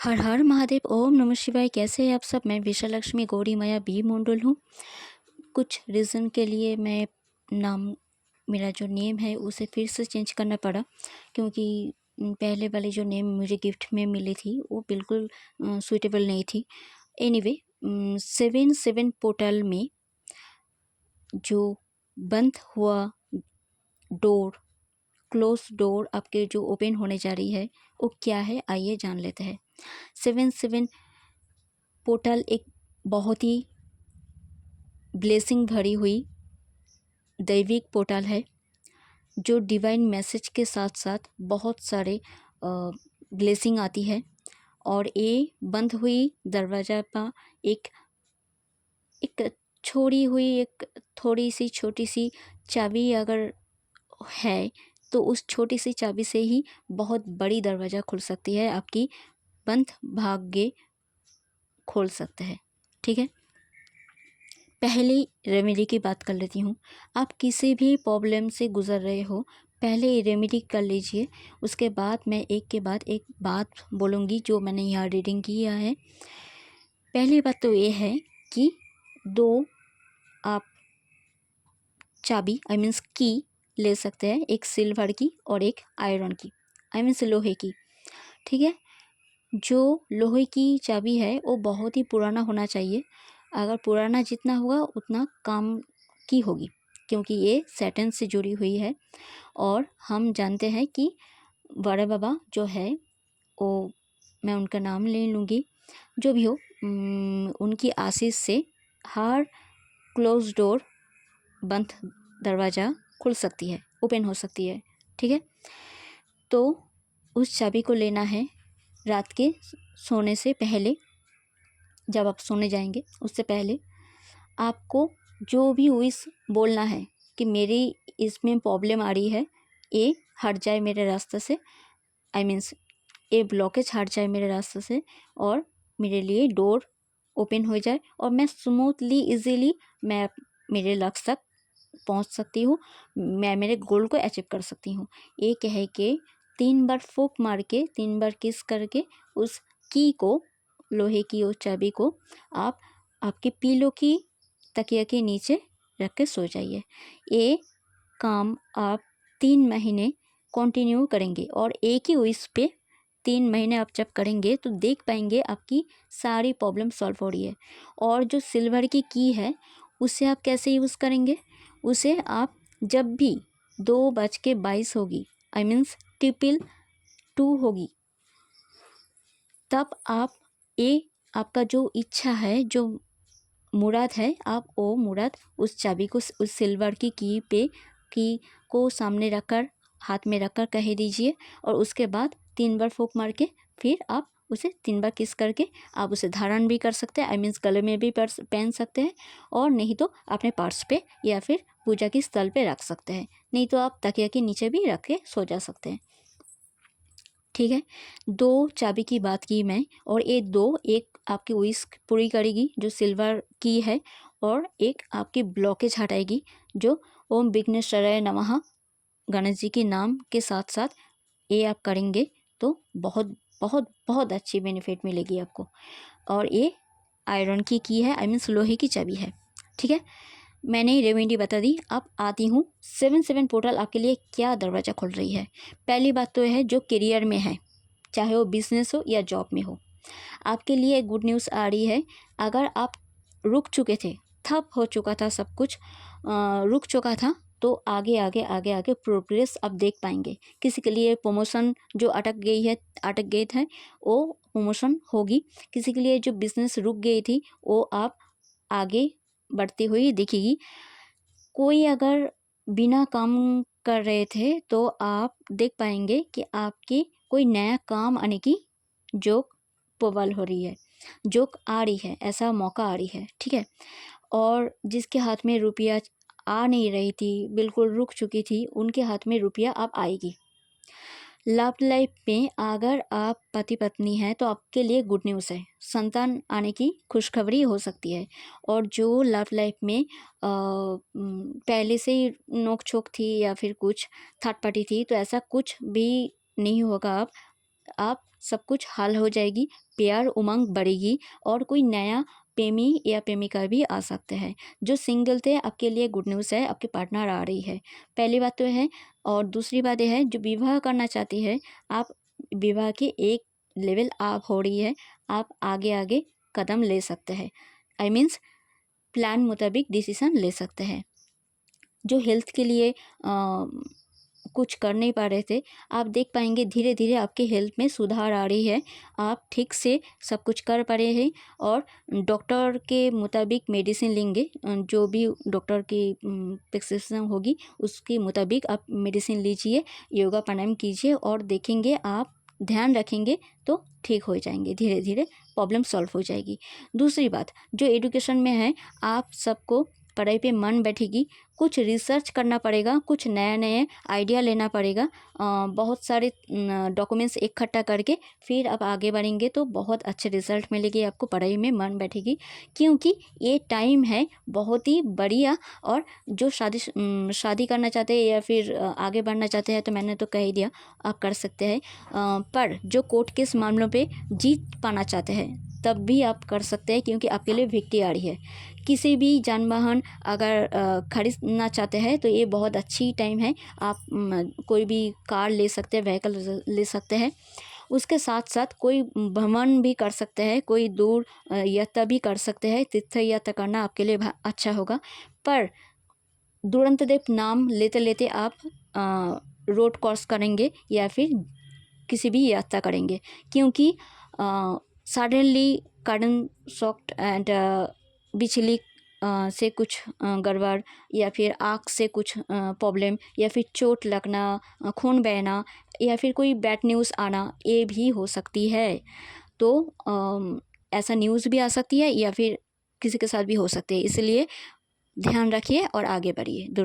हर हर महादेव, ओम नमः शिवाय। कैसे हैं आप सब? मैं विशालक्ष्मी गौरी माया बी मंडल हूँ। कुछ रीज़न के लिए मैं नाम मेरा जो नेम है उसे फिर से चेंज करना पड़ा, क्योंकि पहले वाली जो नेम मुझे गिफ्ट में मिली थी वो बिल्कुल सूटेबल नहीं थी। एनीवे, 7 पोर्टल में जो बंद हुआ डोर, क्लोज डोर आपके जो ओपन होने जा रही है वो क्या है, आइए जान लेते हैं। 7 पोर्टल एक बहुत ही ब्लेसिंग भरी हुई दैविक पोर्टल है, जो डिवाइन मैसेज के साथ साथ बहुत सारे ब्लेसिंग आती है। और ये बंद हुई दरवाज़ा पर एक एक छोड़ी हुई एक थोड़ी सी छोटी सी चाबी अगर है तो उस छोटी सी चाबी से ही बहुत बड़ी दरवाज़ा खुल सकती है, आपकी बंद भाग्य खोल सकते हैं। ठीक है, पहली रेमेडी की बात कर लेती हूँ। आप किसी भी प्रॉब्लम से गुज़र रहे हो, पहले ये रेमेडी कर लीजिए। उसके बाद मैं एक के बाद एक बात बोलूँगी जो मैंने यहाँ रीडिंग किया है। पहली बात तो ये है कि दो आप चाबी मीन्स की ले सकते हैं, एक सिल्वर की और एक आयरन की मीन्स लोहे की। ठीक है, जो लोहे की चाबी है वो बहुत ही पुराना होना चाहिए। अगर पुराना जितना होगा उतना काम की होगी, क्योंकि ये सैटर्न से जुड़ी हुई है। और हम जानते हैं कि बड़े बाबा जो है वो, मैं उनका नाम ले लूँगी, जो भी हो, उनकी आशीष से हर क्लोज डोर, बंद दरवाज़ा खुल सकती है, ओपन हो सकती है। ठीक है, तो उस चाबी को लेना है रात के सोने से पहले। जब आप सोने जाएंगे उससे पहले आपको जो भी विश बोलना है कि मेरी इसमें प्रॉब्लम आ रही है, ये हट जाए मेरे रास्ते से, मीन्स ये ब्लॉकेज हट जाए मेरे रास्ते से, और मेरे लिए डोर ओपन हो जाए और मैं स्मूथली इजीली मैं मेरे लक्ष्य तक पहुंच सकती हूँ, मैं मेरे गोल को अचीव कर सकती हूँ। ये कह के 3 बार फूंक मार के 3 बार किस करके उस की को, लोहे की उस चाबी को आप आपके पीलो की तकिया के नीचे रख के सो जाइए। ये काम आप 3 महीने कंटिन्यू करेंगे और एक ही विश पे 3 महीने आप जब करेंगे तो देख पाएंगे आपकी सारी प्रॉब्लम सॉल्व हो रही है। और जो सिल्वर की है उसे आप कैसे यूज़ करेंगे? उसे आप जब भी 2:22 होगी, मीन्स 222 होगी, तब आप ये आपका जो इच्छा है, जो मुराद है, आप वो मुराद उस चाबी को, उस सिल्वर की पे की को सामने रखकर, हाथ में रखकर कह दीजिए। और उसके बाद 3 बार फूंक मार के फिर आप उसे 3 बार किस करके आप उसे धारण भी कर सकते हैं, मीन्स गले में भी पहन सकते हैं, और नहीं तो अपने पर्स पे या फिर पूजा की स्थल पे रख सकते हैं, नहीं तो आप तकिया के नीचे भी रख के सो जा सकते हैं। ठीक है, 2 चाबी की बात की मैं, और ये 2 एक आपकी विश पूरी करेगी जो सिल्वर की है, और एक आपकी ब्लॉकेज हटाएगी जो ओम विघ्नेश्वराय नमः गणेश जी के नाम के साथ साथ ये आप करेंगे तो बहुत बहुत बहुत अच्छी बेनिफिट मिलेगी आपको। और ये आयरन की है, मीन्स लोहे की चाबी है। ठीक है, मैंने रेमेडी बता दी। अब आती हूँ 7 पोर्टल आपके लिए क्या दरवाज़ा खोल रही है। पहली बात तो है जो करियर में है, चाहे वो बिजनेस हो या जॉब में हो, आपके लिए गुड न्यूज़ आ रही है। अगर आप रुक चुके थे, ठप हो चुका था सब कुछ, रुक चुका था, तो आगे आगे आगे आगे प्रोग्रेस आप देख पाएंगे। किसी के लिए प्रमोशन जो अटक गए थे वो प्रमोशन होगी। किसी के लिए जो बिजनेस रुक गई थी वो आप आगे बढ़ती हुई दिखेगी। कोई अगर बिना काम कर रहे थे तो आप देख पाएंगे कि आपकी कोई नया काम आने की जोक प्रबल हो रही है, जोक आ रही है, ऐसा मौका आ रही है। ठीक है, और जिसके हाथ में रुपया आ नहीं रही थी, बिल्कुल रुक चुकी थी, उनके हाथ में रुपया अब आएगी। लव लाइफ में अगर आप पति पत्नी हैं तो आपके लिए गुड न्यूज़ है, संतान आने की खुशखबरी हो सकती है। और जो लव लाइफ में पहले से ही नोक झोंक थी या फिर कुछ थर्ड पार्टी थी, तो ऐसा कुछ भी नहीं होगा। अब आप सब कुछ हल हो जाएगी, प्यार उमंग बढ़ेगी और कोई नया प्रेमी या प्रेमिका भी आ सकते हैं। जो सिंगल थे आपके लिए गुड न्यूज़ है, आपके पार्टनर आ रही है, पहली बात तो है। और दूसरी बात यह है, जो विवाह करना चाहती है, आप विवाह की एक लेवल आप हो रही है, आप आगे आगे कदम ले सकते हैं, आई मीन्स प्लान मुताबिक डिसीज़न ले सकते हैं। जो हेल्थ के लिए कुछ कर नहीं पा रहे थे, आप देख पाएंगे धीरे धीरे आपके हेल्थ में सुधार आ रही है, आप ठीक से सब कुछ कर पा रहे हैं और डॉक्टर के मुताबिक मेडिसिन लेंगे, जो भी डॉक्टर की प्रिस्क्रिप्शन होगी उसके मुताबिक आप मेडिसिन लीजिए, योगा प्राणायाम कीजिए और देखेंगे आप ध्यान रखेंगे तो ठीक हो जाएंगे, धीरे धीरे प्रॉब्लम सॉल्व हो जाएगी। दूसरी बात, जो एजुकेशन में है, आप सबको पढ़ाई पे मन बैठेगी, कुछ रिसर्च करना पड़ेगा, कुछ नया नया आइडिया लेना पड़ेगा, बहुत सारे डॉक्यूमेंट्स इकट्ठा करके फिर आप आगे बढ़ेंगे तो बहुत अच्छे रिजल्ट मिलेगी, आपको पढ़ाई में मन बैठेगी, क्योंकि ये टाइम है बहुत ही बढ़िया। और जो शादी करना चाहते हैं या फिर आगे बढ़ना चाहते हैं तो मैंने तो कह ही दिया, आप कर सकते हैं। पर जो कोर्ट केस मामलों पे जीत पाना चाहते हैं तब भी आप कर सकते हैं, क्योंकि आपके लिए विक्ट्री आ रही है। किसी भी जान वाहन अगर खरीदना चाहते हैं तो ये बहुत अच्छी टाइम है, आप कोई भी कार ले सकते हैं, व्हीकल ले सकते हैं। उसके साथ साथ कोई भ्रमण भी कर सकते हैं, कोई दूर यात्रा भी कर सकते हैं, तीर्थ यात्रा करना आपके लिए अच्छा होगा। पर दुरंत देव नाम लेते लेते आप रोड क्रॉस करेंगे या फिर किसी भी यात्रा करेंगे, क्योंकि सडनली करंट शॉक्ड एंड बिजली से कुछ गड़बड़ या फिर आँख से कुछ प्रॉब्लम या फिर चोट लगना, खून बहना या फिर कोई बैड न्यूज़ आना, ये भी हो सकती है। तो ऐसा न्यूज़ भी आ सकती है या फिर किसी के साथ भी हो सकती है, इसलिए ध्यान रखिए और आगे बढ़िए। दुर्गा